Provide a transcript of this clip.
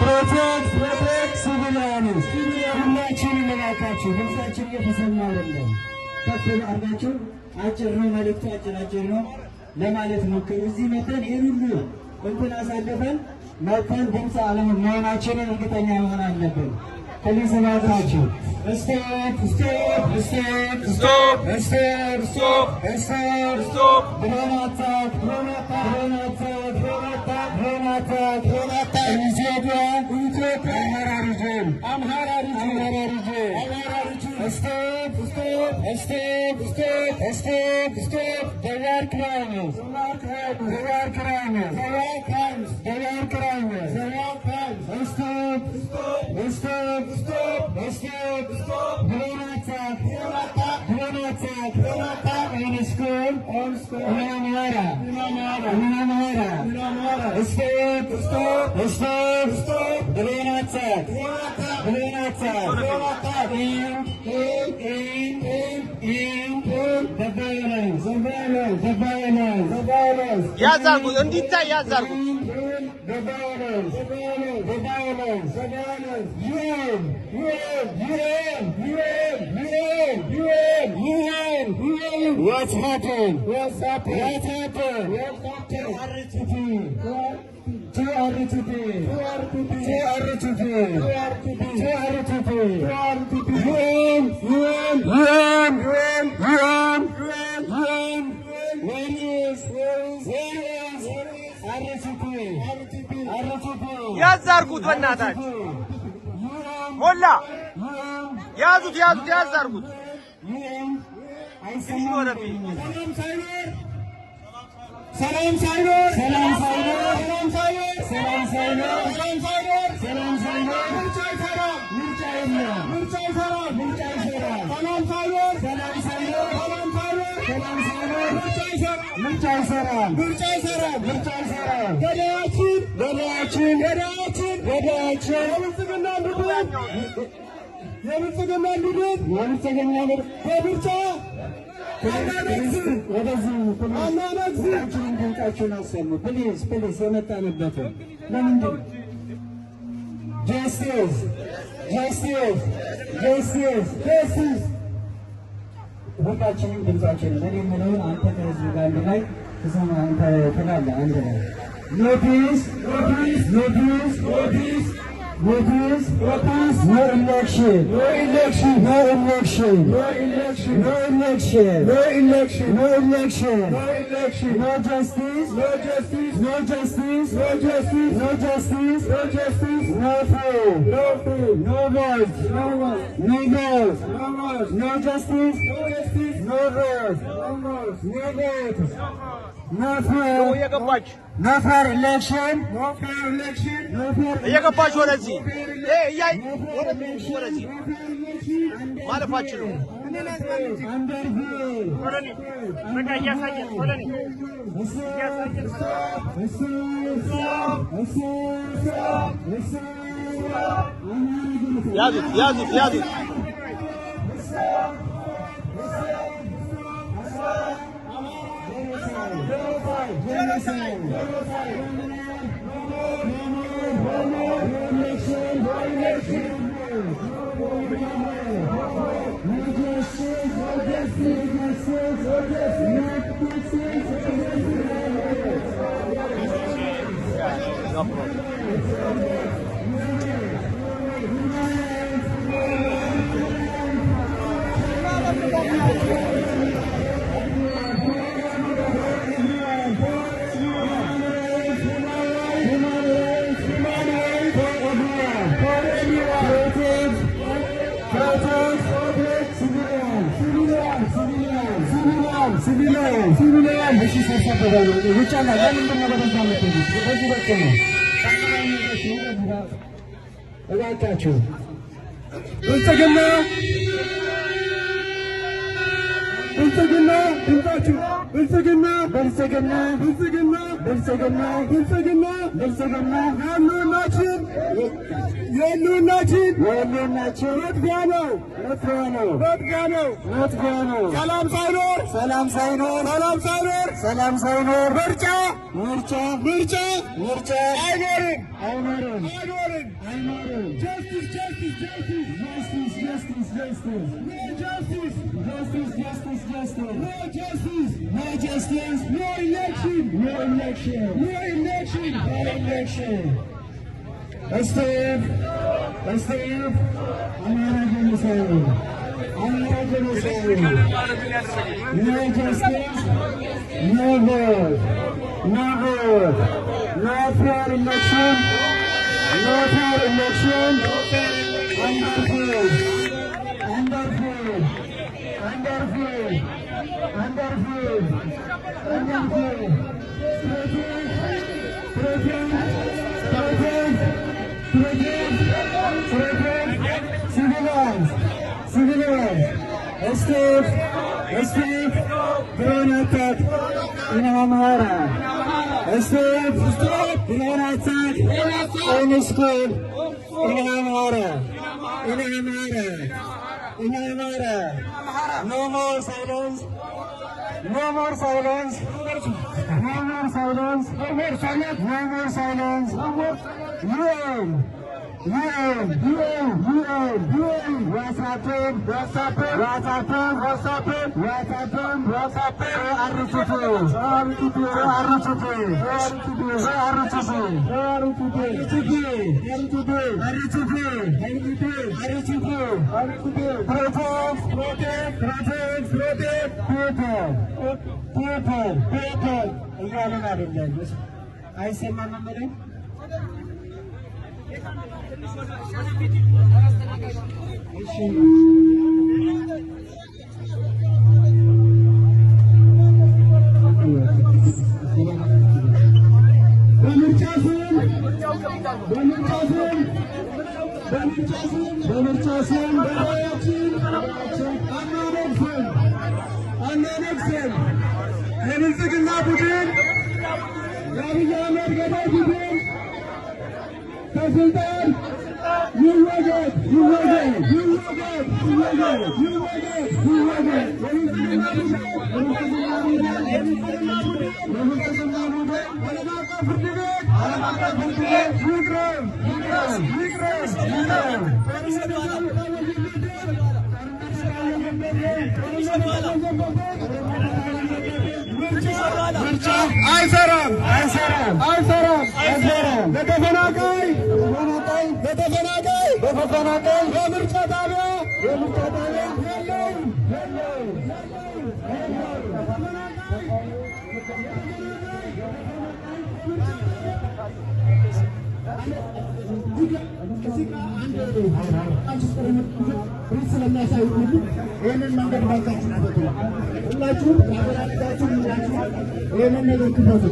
protect civilians. ሁላችንም እባካችሁ ድምፃችን እየተሰማ አይደለም። ከፍ አድርጋችሁ አጭር ነው መልዕክቱ አጭር ነው ለማለት ሞክሩ። እዚህ መተን ይሄን ሁሉ እንትን አሳልፈን መተን ድምፅ አለመሆናችንን እርግጠኛ መሆን አለብን። ከዚህ ሰማታችሁ stop drone attack Amhara region stop they are criminals stop drone attack on school Minamara stop drone attack in the violence ያዛርጉ እንዲታይ ያዛርጉ the violence What's happened? ያዛርጉት በእናታችሁ ሞላ ያዙት ያዛርጉት ሰላም ሳይኖር ሁላችንም ድምጻችንን እኔ የምለውን አንተ ከህዝብ ጋር ላይ ተሰማ አንተ ትላለህ አንድ ላይ no peace no election no justice no food no voice no justice no voice no fair election እየገባች ወደዚህ ወደዚህ ማለፋችሁ ነው በቃ እያሳየን ያዙት ሲቪሊያን እሺ ሰሰበው ውጫና ለምን እንደነበረ በዚህ በኩል ነው እባካችሁ ብልጽግና ድምጻችንን ልንገራችሁ ብልጽግና ብልጽግና ብልጽግና ብልጽግና ብልጽግና ብልጽግና የህልውናችን የህልውናችን መጥፊያ ነው መጥፊያ ነው መጥፊያ ነው መጥፊያ ነው። ሰላም ሳይኖር ሰላም ሳይኖር ሰላም ሳይኖር ሰላም ሳይኖር ምርጫ ምርጫ ምርጫ ምርጫ አይኖርም አይኖርም አይኖርም አይኖርም። ጀስቲስ ጀስቲስ ጀስቲስ justice justice justice no justice justice justice justice no justice no justice no election no election no election no election. Steve Amara genocide no justice no vote no vote no fair election no fair election. Wonderful. Wonderful. Wonderful. Wonderful. Wonderful. Civilians. Escape. Drone attack in Amhara. Escape. Drone attack in school in Amhara. In Amhara. No more silence. No more silence. No more silence. No more silence. No more silence. No more. UN. What's happened? What's happened? What's happened? What's happened? What's happened? What's happened? የብልጽግና ቡድን የአብይ አህመድ ገዳይ ቡድን ከስልጣን ይወገድ ይወገድ ይወገድ ይወገድ ይወገድ ይወገድ። የብልጽግና ቡድን ዓለም አቀፍ ፍርድ ቤት ይቅረብ ይቅረብ ይቅረብ ይቅረብ። አይሰራም አይሰራም አይሰራም አይሰራም። ለተፈናቃይ በምርጫ ጣቢያ የለውም። ስለሚያሳዩ ይህንን መንገድ ባንካችሁ ሁላችሁም ይህንን ነገር ክፈቱ።